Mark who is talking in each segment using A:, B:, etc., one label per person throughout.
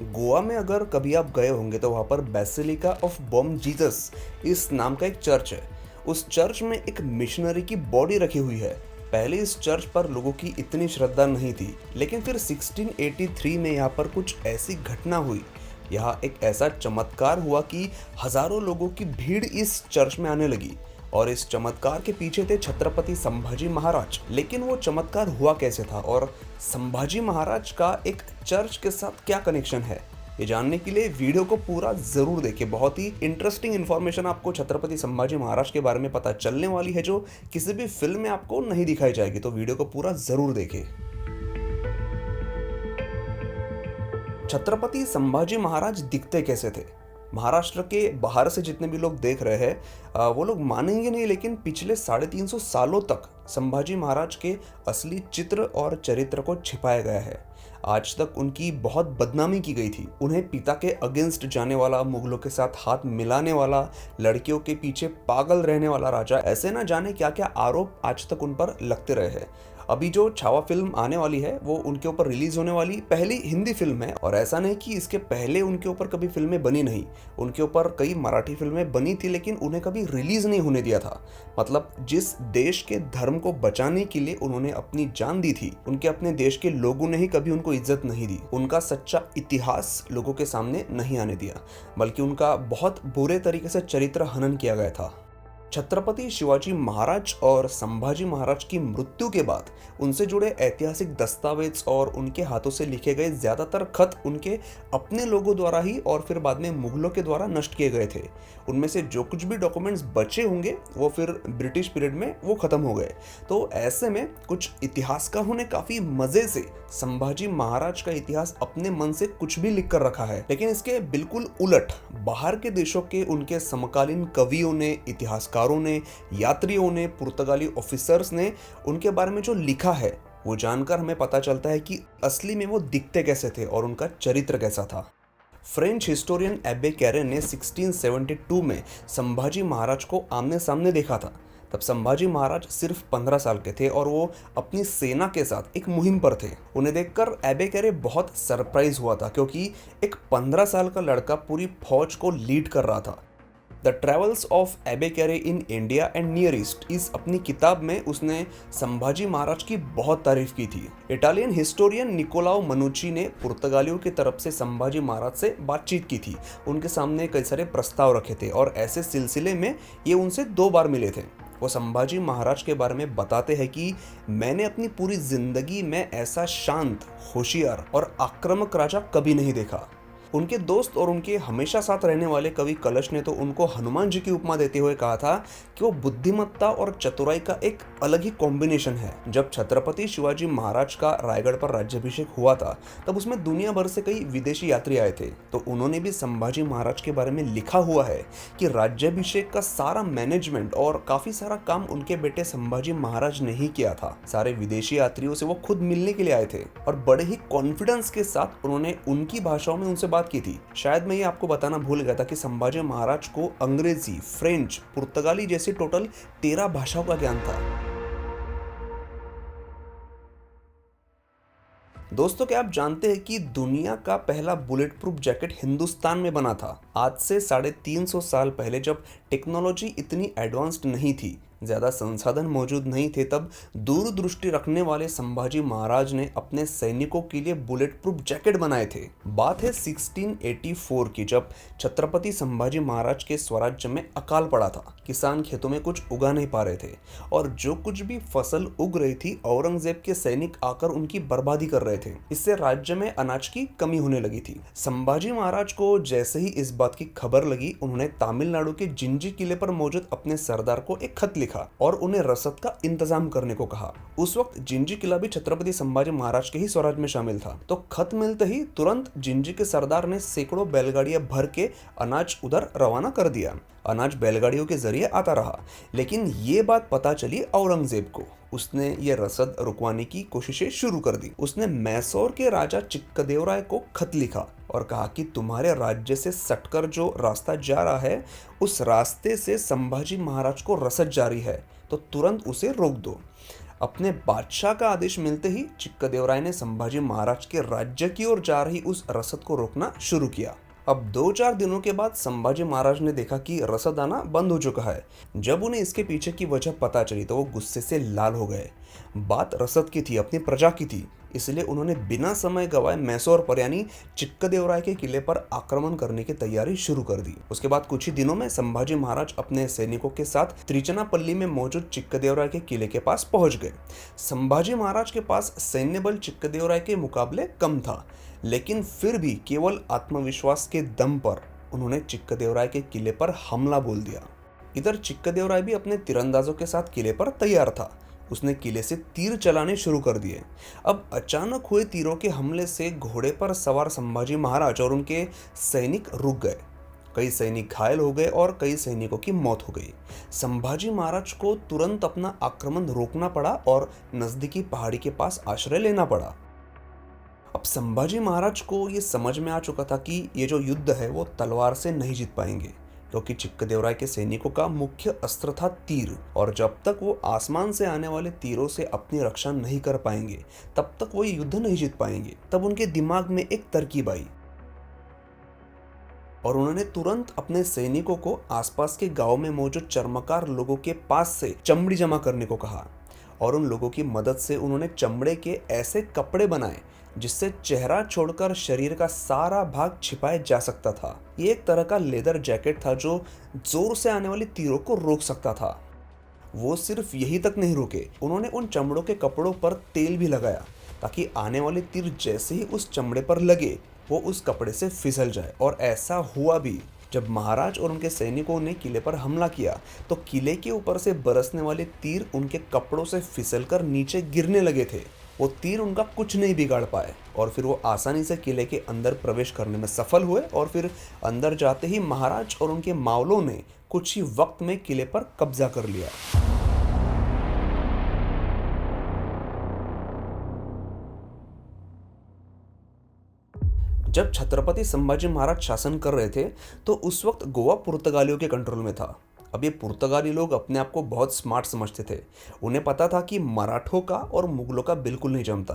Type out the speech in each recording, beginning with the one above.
A: गोवा में अगर कभी आप गए होंगे तो वहाँ पर बेसिलिका ऑफ बॉम जीसस इस नाम का एक चर्च है। उस चर्च में एक मिशनरी की बॉडी रखी हुई है। पहले इस चर्च पर लोगों की इतनी श्रद्धा नहीं थी, लेकिन फिर 1683 में यहाँ पर कुछ ऐसी घटना हुई। यहाँ एक ऐसा चमत्कार हुआ कि हजारों लोगों की भीड़ इस चर्च में आने लगी और इस चमत्कार के पीछे थे छत्रपति संभाजी महाराज। लेकिन वो चमत्कार हुआ कैसे था और संभाजी महाराज का एक चर्च के साथ क्या कनेक्शन है, ये जानने के लिए वीडियो को पूरा जरूर देखें। बहुत ही इंटरेस्टिंग इन्फॉर्मेशन आपको छत्रपति संभाजी महाराज के बारे में पता चलने वाली है, जो किसी भी फिल्म में आपको नहीं दिखाई जाएगी। तो वीडियो को पूरा जरूर देखें। छत्रपति संभाजी महाराज दिखते कैसे थे? महाराष्ट्र के बाहर से जितने भी लोग देख रहे हैं वो लोग मानेंगे नहीं, लेकिन पिछले 350 सालों तक संभाजी महाराज के असली चित्र और चरित्र को छिपाया गया है। आज तक उनकी बहुत बदनामी की गई थी। उन्हें पिता के अगेंस्ट जाने वाला, मुगलों के साथ हाथ मिलाने वाला, लड़कियों के पीछे पागल रहने वाला राजा, ऐसे ना जाने क्या क्या आरोप आज तक उन पर लगते रहे हैं। अभी जो छावा फिल्म आने वाली है वो उनके ऊपर रिलीज होने वाली पहली हिंदी फिल्म है। और ऐसा नहीं कि इसके पहले उनके ऊपर कभी फिल्में बनी नहीं, उनके ऊपर कई मराठी फिल्में बनी थी, लेकिन उन्हें कभी रिलीज नहीं होने दिया था। मतलब जिस देश के धर्म को बचाने के लिए उन्होंने अपनी जान दी थी, उनके अपने देश के लोगों ने ही कभी उनको इज्जत नहीं दी। उनका सच्चा इतिहास लोगों के सामने नहीं आने दिया, बल्कि उनका बहुत बुरे तरीके से चरित्र हनन किया गया था। छत्रपति शिवाजी महाराज और संभाजी महाराज की मृत्यु के बाद उनसे जुड़े ऐतिहासिक दस्तावेज और उनके हाथों से लिखे गए ज्यादातर खत उनके अपने लोगों द्वारा ही और फिर बाद में मुगलों के द्वारा नष्ट किए गए थे। उनमें से जो कुछ भी डॉक्यूमेंट्स बचे होंगे वो फिर ब्रिटिश पीरियड में वो खत्म हो गए। तो ऐसे में कुछ इतिहासकारों ने काफी मजे से संभाजी महाराज का इतिहास अपने मन से कुछ भी लिख कर रखा है, लेकिन इसके बिल्कुल उलट बाहर के देशों के उनके समकालीन कवियों ने, इतिहासकारों ने, यात्रियों ने, पुर्तगाली ऑफिसर्स ने उनके बारे में जो लिखा है वो जानकर हमें पता चलता है कि असली में वो दिखते कैसे थे और उनका चरित्र कैसा था। फ्रेंच हिस्टोरियन एबे कैरे ने 1672 में संभाजी महाराज को आमने सामने देखा था। तब संभाजी महाराज सिर्फ 15 साल के थे और वो अपनी सेना के साथ एक मुहिम पर थे। उन्हें देखकर एबे कैरे बहुत सरप्राइज हुआ था, क्योंकि एक 15 साल का लड़का पूरी फौज को लीड कर रहा था। The travels of Abbe Carre in India and Near East इस अपनी किताब में उसने संभाजी महाराज की बहुत तारीफ की थी। इटालियन हिस्टोरियन निकोलाओ मनुची ने पुर्तगालियों की तरफ से संभाजी महाराज से बातचीत की थी। उनके सामने कई सारे प्रस्ताव रखे थे और ऐसे सिलसिले में ये उनसे 2 बार मिले थे। वो संभाजी महाराज के बारे में बताते हैं कि मैंने अपनी पूरी जिंदगी में ऐसा शांत, होशियार और आक्रामक राजा कभी नहीं देखा। उनके दोस्त और उनके हमेशा साथ रहने वाले कवि कलश ने तो उनको हनुमान जी की उपमा देते हुए कहा था कि वो बुद्धिमत्ता और चतुराई का एक अलग ही कॉम्बिनेशन है। जब छत्रपति शिवाजी महाराज का रायगढ़ पर राज्याभिषेक हुआ था तब उसमें दुनिया भर से कई विदेशी यात्री आए थे। तो उन्होंने भी संभाजी महाराज के बारे में लिखा हुआ है कि राज्याभिषेक का सारा मैनेजमेंट और काफी सारा काम उनके बेटे संभाजी महाराज ने ही किया था। सारे विदेशी यात्रियों से वो खुद मिलने के लिए आए थे और बड़े ही कॉन्फिडेंस के साथ उन्होंने उनकी भाषाओं में उनसे बात की थी। शायद मैं ये आपको बताना भूल गया था कि संभाजी महाराज को अंग्रेजी, फ्रेंच, पुर्तगाली जैसी टोटल 13 भाषाओं का ज्ञान था। दोस्तों, क्या आप जानते हैं कि दुनिया का पहला बुलेट प्रूफ जैकेट हिंदुस्तान में बना था? आज से 350 साल पहले, जब टेक्नोलॉजी इतनी एडवांस्ड नहीं थी, ज्यादा संसाधन मौजूद नहीं थे, तब दूरदृष्टि रखने वाले संभाजी महाराज ने अपने सैनिकों के लिए बुलेट प्रूफ जैकेट बनाए थे। बात है 1684 की, जब छत्रपति संभाजी महाराज के स्वराज्य में अकाल पड़ा था। किसान खेतों में कुछ उगा नहीं पा रहे थे और जो कुछ भी फसल उग रही थी औरंगजेब के सैनिक आकर उनकी बर्बादी कर रहे थे। इससे राज्य में अनाज की कमी होने लगी थी। संभाजी महाराज को जैसे ही इस बात की खबर लगी, उन्होंने तमिलनाडु के जिंजी किले पर मौजूद अपने सरदार को एक खत लिखा और उन्हें रसद का इंतजाम करने को कहा। उस वक्त जिंजी किला भी छत्रपति संभाजी महाराज के ही स्वराज में शामिल था। तो खत मिलते ही तुरंत जिंजी के सरदार ने सैकड़ों बैलगाड़ियां भर के अनाज उधर रवाना कर दिया। अनाज बैलगाड़ियों के जरिए आता रहा, लेकिन ये बात पता चली औरंगजेब को। उसने ये रसद रुकवाने की कोशिशें शुरू कर दी। उसने मैसूर के राजा चिक्कदेवराय को खत लिखा और कहा कि तुम्हारे राज्य से सटकर जो रास्ता जा रहा है, उस रास्ते से संभाजी महाराज को रसद जारी है, तो तुरंत उसे रोक दो। अपने बादशाह का आदेश मिलते ही चिक्कदेवराय ने संभाजी महाराज के राज्य की ओर जा रही उस रसद को रोकना शुरू किया। अब 2-4 दिनों के बाद संभाजी महाराज ने देखा कि रसद आना बंद हो चुका है। जब उन्हें इसके पीछे की वजह पता चली तो वो गुस्से से लाल हो गए। बात रसद की थी, अपनी प्रजा की थी, इसलिए उन्होंने बिना समय गवाए मैसूर पर यानी चिक्कदेवराय के किले पर आक्रमण करने की तैयारी शुरू कर दी। उसके बाद कुछ ही दिनों में संभाजी महाराज अपने सैनिकों के साथ त्रिचनापल्ली में मौजूद चिक्कदेवराय के किले के पास पहुंच गए। संभाजी महाराज के पास सैन्य बल चिक्कदेवराय के मुकाबले कम था, लेकिन फिर भी केवल आत्मविश्वास के दम पर उन्होंने चिक्कदेवराय के किले पर हमला बोल दिया। इधर चिक्कदेवराय भी अपने तीरंदाजों के साथ किले पर तैयार था। उसने किले से तीर चलाने शुरू कर दिए। अब अचानक हुए तीरों के हमले से घोड़े पर सवार संभाजी महाराज और उनके सैनिक रुक गए। कई सैनिक घायल हो गए और कई सैनिकों की मौत हो गई। संभाजी महाराज को तुरंत अपना आक्रमण रोकना पड़ा और नजदीकी पहाड़ी के पास आश्रय लेना पड़ा। अब संभाजी महाराज को ये समझ में आ चुका था कि ये जो युद्ध है वो तलवार से नहीं जीत पाएंगे, क्योंकि चिक्कदेवराय के सैनिकों का मुख्य अस्त्र था तीर, और जब तक वो आसमान से आने वाले तीरों से अपनी रक्षा नहीं कर पाएंगे तब तक वो युद्ध नहीं जीत पाएंगे। तब उनके दिमाग में एक तरकीब आई और उन्होंने तुरंत अपने सैनिकों को आसपास के गांव में मौजूद चर्मकार लोगों के पास से चमड़ी जमा करने को कहा, और उन लोगों की मदद से उन्होंने चमड़े के ऐसे कपड़े बनाए जिससे चेहरा छोड़कर शरीर का सारा भाग छिपाया जा सकता था। ये एक तरह का लेदर जैकेट था जो जोर से आने वाली तीरों को रोक सकता था। वो सिर्फ यही तक नहीं रुके, उन्होंने उन चमड़ों के कपड़ों पर तेल भी लगाया ताकि आने वाले तीर जैसे ही उस चमड़े पर लगे वो उस कपड़े से फिसल जाए। और ऐसा हुआ भी। जब महाराज और उनके सैनिकों ने किले पर हमला किया तो किले के ऊपर से बरसने वाले तीर उनके कपड़ों से फिसलकर नीचे गिरने लगे थे। वो तीर उनका कुछ नहीं बिगाड़ पाए और फिर वो आसानी से किले के अंदर प्रवेश करने में सफल हुए। और फिर अंदर जाते ही महाराज और उनके मावलों ने कुछ ही वक्त में किले पर कब्जा कर लिया। जब छत्रपति संभाजी महाराज शासन कर रहे थे तो उस वक्त गोवा पुर्तगालियों के कंट्रोल में था। अब ये पुर्तगाली लोग अपने आप को बहुत स्मार्ट समझते थे। उन्हें पता था कि मराठों का और मुगलों का बिल्कुल नहीं जमता,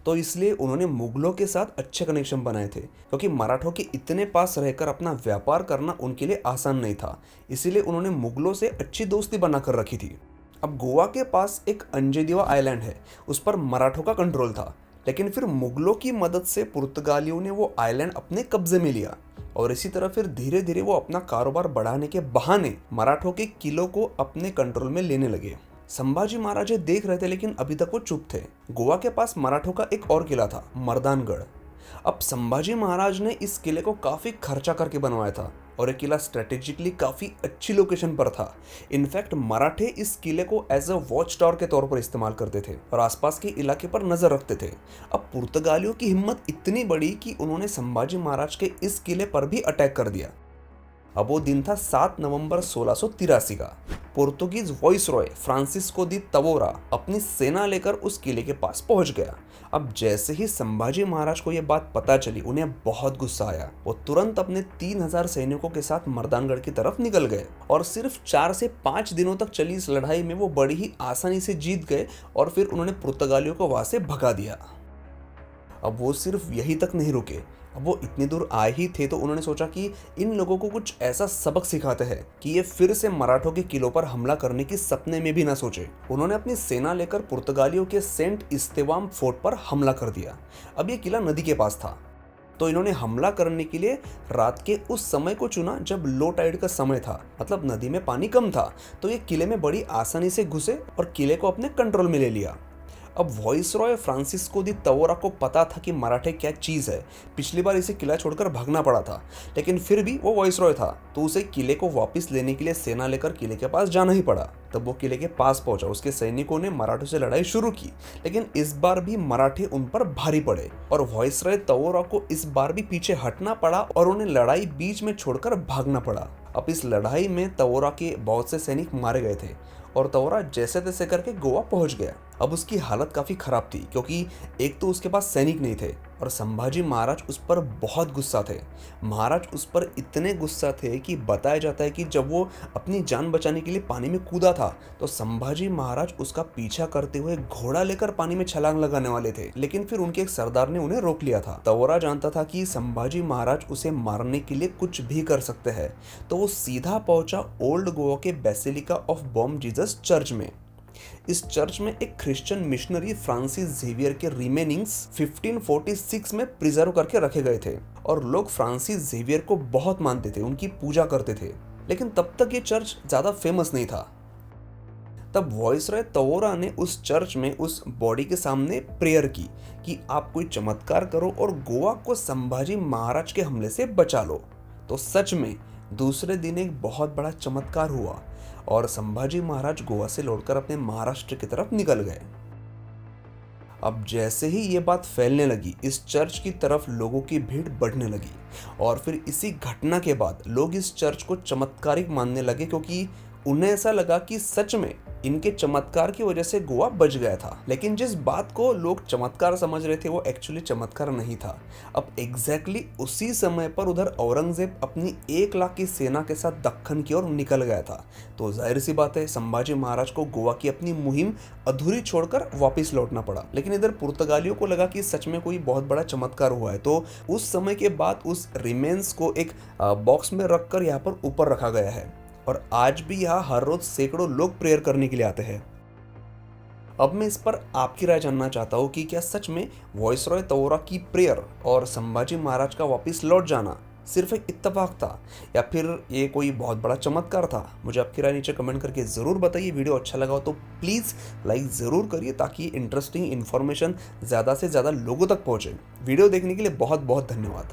A: तो इसलिए उन्होंने मुगलों के साथ अच्छे कनेक्शन बनाए थे, क्योंकि मराठों के इतने पास रहकर अपना व्यापार करना उनके लिए आसान नहीं था। इसीलिए उन्होंने मुगलों से अच्छी दोस्ती बनाकर रखी थी। अब गोवा के पास एक अंजेदीवा आइलैंड है, उस पर मराठों का कंट्रोल था, लेकिन फिर मुगलों की मदद से पुर्तगालियों ने वो आइलैंड अपने कब्जे में लिया। और इसी तरह फिर धीरे धीरे वो अपना कारोबार बढ़ाने के बहाने मराठों के किलों को अपने कंट्रोल में लेने लगे। संभाजी महाराज देख रहे थे, लेकिन अभी तक वो चुप थे। गोवा के पास मराठों का एक और किला था, मर्दानगढ़। अब संभाजी महाराज ने इस किले को काफी खर्चा करके बनवाया था और ये किला स्ट्रेटेजिकली काफी अच्छी लोकेशन पर था। इनफैक्ट मराठे इस किले को एज अ वॉच टावर के तौर पर इस्तेमाल करते थे और आसपास के इलाके पर नजर रखते थे। अब पुर्तगालियों की हिम्मत इतनी बड़ी कि उन्होंने संभाजी महाराज के इस किले पर भी अटैक कर दिया। अब वो दिन था 7 नवंबर 1683 का। पोर्तुगीज वॉइसरॉय फ्रांसिस्को दी तवोरा अपनी सेना लेकर उस किले के पास पहुंच गया। अब जैसे ही संभाजी महाराज को यह बात पता चली, उन्हें बहुत गुस्सा आया। वो तुरंत अपने 3000 सैनिकों के साथ मर्दानगढ़ की तरफ निकल गए और सिर्फ 4 से 5 दिनों तक चली इस लड़ाई में वो बड़ी ही आसानी से जीत गए और फिर उन्होंने पुर्तगालियों को वहां से भगा दिया। अब वो सिर्फ यही तक नहीं रुके, अब वो इतनी दूर आए ही थे तो उन्होंने सोचा कि इन लोगों को कुछ ऐसा सबक सिखाते हैं कि ये फिर से मराठों के किलों पर हमला करने की सपने में भी ना सोचे। उन्होंने अपनी सेना लेकर पुर्तगालियों के सेंट इस्तेवाम फोर्ट पर हमला कर दिया। अब ये किला नदी के पास था, तो इन्होंने हमला करने के लिए रात के उस समय को चुना जब लो टाइड का समय था, मतलब नदी में पानी कम था। तो ये किले में बड़ी आसानी से घुसे और किले को अपने कंट्रोल में ले लिया। अब वॉइसरॉय फ्रांसिस्को दी तवोरा को पता था कि मराठे क्या चीज़ है। पिछली बार इसे किला छोड़कर भागना पड़ा था, लेकिन फिर भी वो वॉइसरॉय था, तो उसे किले को वापस लेने के लिए सेना लेकर किले के पास जाना ही पड़ा। तब वो किले के पास पहुंचा। उसके सैनिकों ने मराठों से लड़ाई शुरू की, लेकिन इस बार भी मराठे उन पर भारी पड़े और वॉइसरॉय तवोरा को इस बार भी पीछे हटना पड़ा और उन्हें लड़ाई बीच में छोड़कर भागना पड़ा। अब इस लड़ाई में तवोरा के बहुत से सैनिक मारे गए थे और तवोरा जैसे तैसे करके गोवा पहुंच गया। अब उसकी हालत काफी खराब थी, क्योंकि एक तो उसके पास सैनिक नहीं थे, और संभाजी महाराज उस पर बहुत गुस्सा थे। महाराज उस पर इतने गुस्सा थे कि बताया जाता है कि जब वो अपनी जान बचाने के लिए पानी में कूदा था तो संभाजी महाराज उसका पीछा करते हुए घोड़ा लेकर पानी में छलांग लगाने वाले थे, लेकिन फिर उनके एक सरदार ने उन्हें रोक लिया था। तवोरा जानता था कि संभाजी महाराज उसे मारने के लिए कुछ भी कर सकते हैं, तो वो सीधा पहुंचा ओल्ड गोवा के basilica of Bom Jesus church में। इस चर्च में एक क्रिश्चियन मिशनरी फ्रांसिस जेवियर के रिमेनिंग्स 1546 में प्रिजर्व करके रखे गए थे और लोग फ्रांसिस जेवियर को बहुत मानते थे, उनकी पूजा करते थे। लेकिन तब तक ये चर्च ज्यादा फेमस नहीं था। तब वॉइसरॉय तवोरा ने उस चर्च में उस बॉडी के सामने प्रेयर की कि आप कोई चमत्कार करो और गोवा को संभाजी महाराज के हमले से बचा लो। तो सच में दूसरे दिन एक बहुत बड़ा चमत्कार हुआ और संभाजी महाराज गोवा से लौटकर अपने महाराष्ट्र की तरफ निकल गए। अब जैसे ही ये बात फैलने लगी, इस चर्च की तरफ लोगों की भीड़ बढ़ने लगी और फिर इसी घटना के बाद लोग इस चर्च को चमत्कारिक मानने लगे, क्योंकि उन्हें ऐसा लगा कि सच में इनके चमत्कार की वजह से गोवा बच गया था। लेकिन जिस बात को लोग चमत्कार समझ रहे थे वो एक्चुअली चमत्कार नहीं था। अब एग्जैक्टली उसी समय पर उधर औरंगजेब अपनी 1 लाख की सेना के साथ दक्खन की ओर निकल गया था। तो जाहिर सी बात है संभाजी महाराज को गोवा की अपनी मुहिम अधूरी छोड़कर वापस लौटना पड़ा। लेकिन इधर पुर्तगालियों को लगा कि सच में कोई बहुत बड़ा चमत्कार हुआ है, तो उस समय के बाद उस रिमेन्स को एक बॉक्स में रखकर यहाँ पर ऊपर रखा गया है और आज भी यहाँ हर रोज सैकड़ों लोग प्रेयर करने के लिए आते हैं। अब मैं इस पर आपकी राय जानना चाहता हूँ कि क्या सच में वॉइसरॉय तवोरा की प्रेयर और संभाजी महाराज का वापस लौट जाना सिर्फ एक इत्तेफाक था या फिर ये कोई बहुत बड़ा चमत्कार था? मुझे आपकी राय नीचे कमेंट करके ज़रूर बताइए। वीडियो अच्छा लगा हो तो प्लीज़ लाइक ज़रूर करिए ताकि इंटरेस्टिंग इन्फॉर्मेशन ज़्यादा से ज़्यादा लोगों तक पहुँचे। वीडियो देखने के लिए बहुत बहुत धन्यवाद।